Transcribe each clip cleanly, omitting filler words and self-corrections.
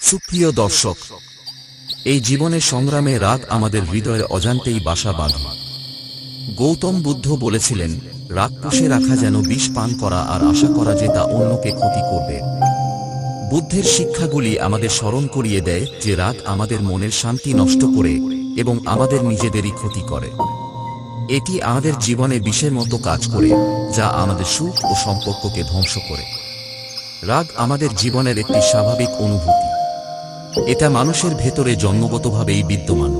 সুপ্রিয় দর্শক, এই জীবনের সংগ্রামে রাগ আমাদের হৃদয়ে অজান্তেই বাসা বাঁধে। গৌতম বুদ্ধ বলেছিলেন, রাগ পুষে রাখা যেন বিষ পান করা আর আশা করা যে তা অন্যকে ক্ষতি করবে। বুদ্ধের শিক্ষাগুলি আমাদের স্মরণ করিয়ে দেয় যে রাগ আমাদের মনের শান্তি নষ্ট করে এবং আমাদের নিজেদেরই ক্ষতি করে। এটি আমাদের জীবনে বিষের মতো কাজ করে, যা আমাদের সুখ ও সম্পর্ককে ধ্বংস করে। রাগ আমাদের জীবনের একটি স্বাভাবিক অনুভূতি। এটা মানুষের ভেতরে জন্মগতভাবেই বিদ্যমান।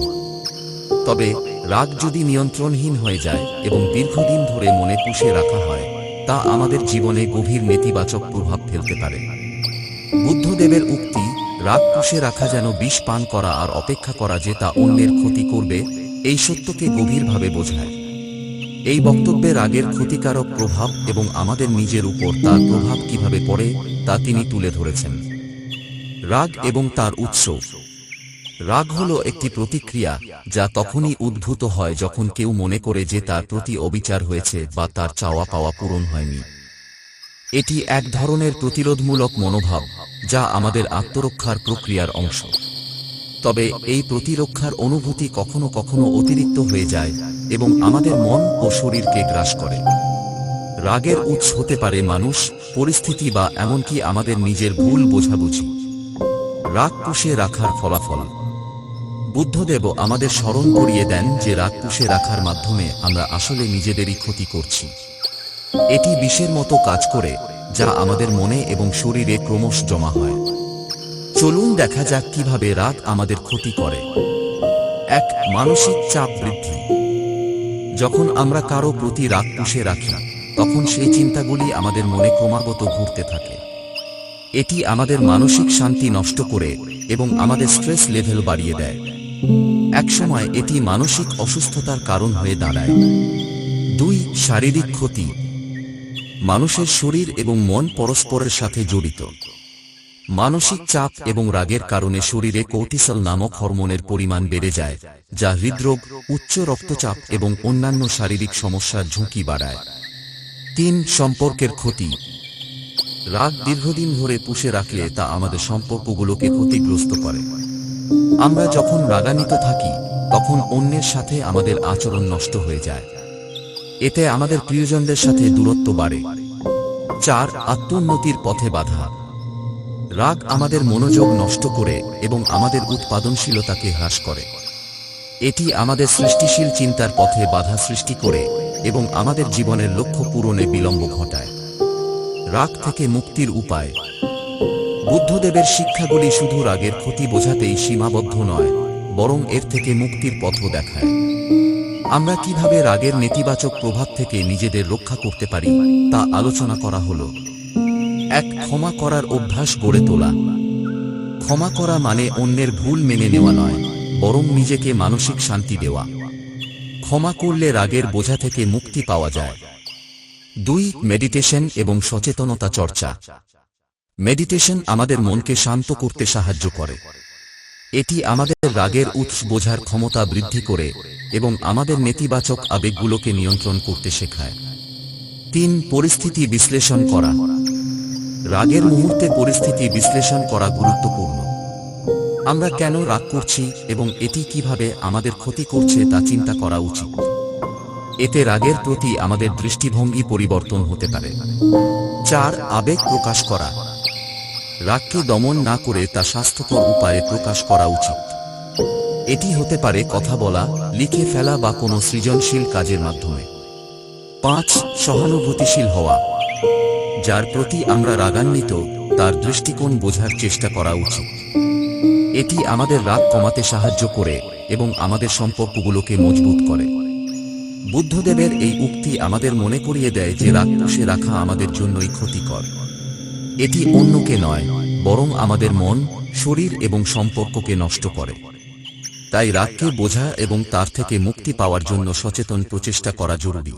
তবে রাগ যদি নিয়ন্ত্রণহীন হয়ে যায় এবং দীর্ঘদিন ধরে মনে পুষে রাখা হয়, তা আমাদের জীবনে গভীর নেতিবাচক প্রভাব ফেলতে পারে। বুদ্ধদেবের উক্তি, রাগ পুষে রাখা যেন বিষ পান করা আর অপেক্ষা করা যে তা অন্যের ক্ষতি করবে, এই সত্যকে গভীরভাবে বোঝায়। এই বক্তব্যে রাগের ক্ষতিকারক প্রভাব এবং আমাদের নিজের উপর তার প্রভাব কিভাবে পড়ে তা তিনি তুলে ধরেছেন। রাগ এবং তার উৎস। রাগ হল একটি প্রতিক্রিয়া যা তখনই উদ্ভূত হয় যখন কেউ মনে করে যে তার প্রতি অবিচার হয়েছে বা তার চাওয়া পাওয়া পূরণ হয়নি। এটি এক ধরনের প্রতিরোধমূলক মনোভাব যা আমাদের আত্মরক্ষার প্রক্রিয়ার অংশ। তবে এই প্রতিরক্ষার অনুভূতি কখনো কখনো অতিরিক্ত হয়ে যায় এবং আমাদের মন ও শরীরকে গ্রাস করে। রাগের উৎস হতে পারে মানুষ, পরিস্থিতি বা এমনকি আমাদের নিজের ভুল বোঝাবুঝি। রাগ পুষে রাখার ফলাফল। বুদ্ধদেব আমাদের স্মরণ করিয়ে দেন যে রাগ পুষে রাখার মাধ্যমে আমরা আসলে নিজেদেরই ক্ষতি করছি। এটি বিষের মতো কাজ করে, যা আমাদের মনে এবং শরীরে ক্রমশ জমা হয়। চলুন দেখা যাক কিভাবে রাগ আমাদের ক্ষতি করে। ১. মানসিক চাপ বৃদ্ধি। যখন আমরা কারো প্রতি রাগ পুষে রাখি, তখন সেই চিন্তাগুলি আমাদের মনে ক্রমাগত ঘুরতে থাকে। এটি আমাদের মানসিক শান্তি নষ্ট করে এবং আমাদের স্ট্রেস লেভেল বাড়িয়ে দেয়। একসময় এটি মানসিক অসুস্থতার কারণ হয়ে দাঁড়ায়। ২. শারীরিক ক্ষতি। মানুষের শরীর এবং মন পরস্পরের সাথে জড়িত। মানসিক চাপ এবং রাগের কারণে শরীরে কর্টিসল নামক হরমোনের পরিমাণ বেড়ে যায়, যা হৃদরোগ, উচ্চ রক্তচাপ এবং অন্যান্য শারীরিক সমস্যার ঝুঁকি বাড়ায়। ৩. সম্পর্কের ক্ষতি। রাগ দীর্ঘদিন ধরে পুষে রাখলে তা আমাদের সম্পর্কগুলোকে ক্ষতিগ্রস্ত করে। আমরা যখন রাগান্বিত থাকি, তখন অন্যের সাথে আমাদের আচরণ নষ্ট হয়ে যায়। এতে আমাদের প্রিয়জনদের সাথে দূরত্ব বাড়ে। ৪. আত্মোন্নতির পথে বাধা। রাগ আমাদের মনোযোগ নষ্ট করে এবং আমাদের উৎপাদনশীলতাকে হ্রাস করে। এটি আমাদের সৃষ্টিশীল চিন্তার পথে বাধা সৃষ্টি করে এবং আমাদের জীবনের লক্ষ্য পূরণে বিলম্ব ঘটায়। রাগ থেকে মুক্তির উপায়। বুদ্ধদেবের শিক্ষাগুলি শুধু রাগের ক্ষতি বোঝাতেই সীমাবদ্ধ নয়, বরং এর থেকে মুক্তির পথও দেখায়। আমরা কিভাবে রাগের নেতিবাচক প্রভাব থেকে নিজেদের রক্ষা করতে পারি তা আলোচনা করা হলো। ১. ক্ষমা করার অভ্যাস গড়ে তোলা। ক্ষমা করা মানে অন্যের ভুল মেনে নেওয়া নয়, বরং নিজেকে মানসিক শান্তি দেওয়া। ক্ষমা করলে রাগের বোঝা থেকে মুক্তি পাওয়া যায়। ২. মেডিটেশন এবং সচেতনতা চর্চা। মেডিটেশন আমাদের মনকে শান্ত করতে সাহায্য করে। এটি আমাদের রাগের উৎস বোঝার ক্ষমতা বৃদ্ধি করে এবং আমাদের নেতিবাচক আবেগগুলোকে নিয়ন্ত্রণ করতে শেখায়। ৩. পরিস্থিতি বিশ্লেষণ করা। রাগের মুহূর্তে পরিস্থিতি বিশ্লেষণ করা গুরুত্বপূর্ণ। আমরা কেন রাগ করছি এবং এটি কিভাবে আমাদের ক্ষতি করছে তা চিন্তা করা উচিত। এতে রাগের প্রতি আমাদের দৃষ্টিভঙ্গি পরিবর্তন হতে পারে। ৪. আবেগ প্রকাশ করা। রাগকে দমন না করে তা স্বাস্থ্যকর উপায়ে প্রকাশ করা উচিত। এটি হতে পারে কথা বলা, লিখে ফেলা বা কোনো সৃজনশীল কাজের মাধ্যমে। ৫. সহানুভূতিশীল হওয়া। যার প্রতি আমরা রাগান্বিত, তার দৃষ্টিকোণ বোঝার চেষ্টা করা উচিত। এটি আমাদের রাগ কমাতে সাহায্য করে এবং আমাদের সম্পর্কগুলোকে মজবুত করে। বুদ্ধদেবের এই উক্তি আমাদের মনে করিয়ে দেয় যে রাগ পুষে রাখা আমাদের জন্যই ক্ষতিকর। এটি অন্যকে নয়, বরং আমাদের মন, শরীর এবং সম্পর্ককে নষ্ট করে। তাই রাগকে বোঝা এবং তার থেকে মুক্তি পাওয়ার জন্য সচেতন প্রচেষ্টা করা জরুরি।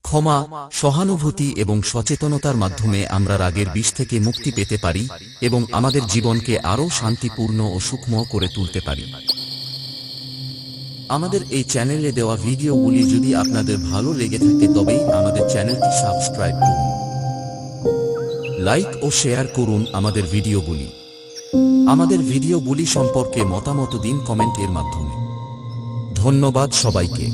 ক্ষমা, সহানুভূতি এবং সচেতনতার মাধ্যমে আমরা রাগের বিষ থেকে মুক্তি পেতে পারি এবং আমাদের জীবনকে আরও শান্তিপূর্ণ ও সুখময় করে তুলতে পারি। আমাদের এই চ্যানেলে দেওয়া ভিডিওগুলি যদি আপনাদের ভালো লেগে থাকে তবেই আমাদের চ্যানেলটি সাবস্ক্রাইব করুন, লাইক ও শেয়ার করুন আমাদের ভিডিওগুলি। আমাদের ভিডিওগুলি সম্পর্কে মতামত দিন কমেন্টের মাধ্যমে। ধন্যবাদ সবাইকে।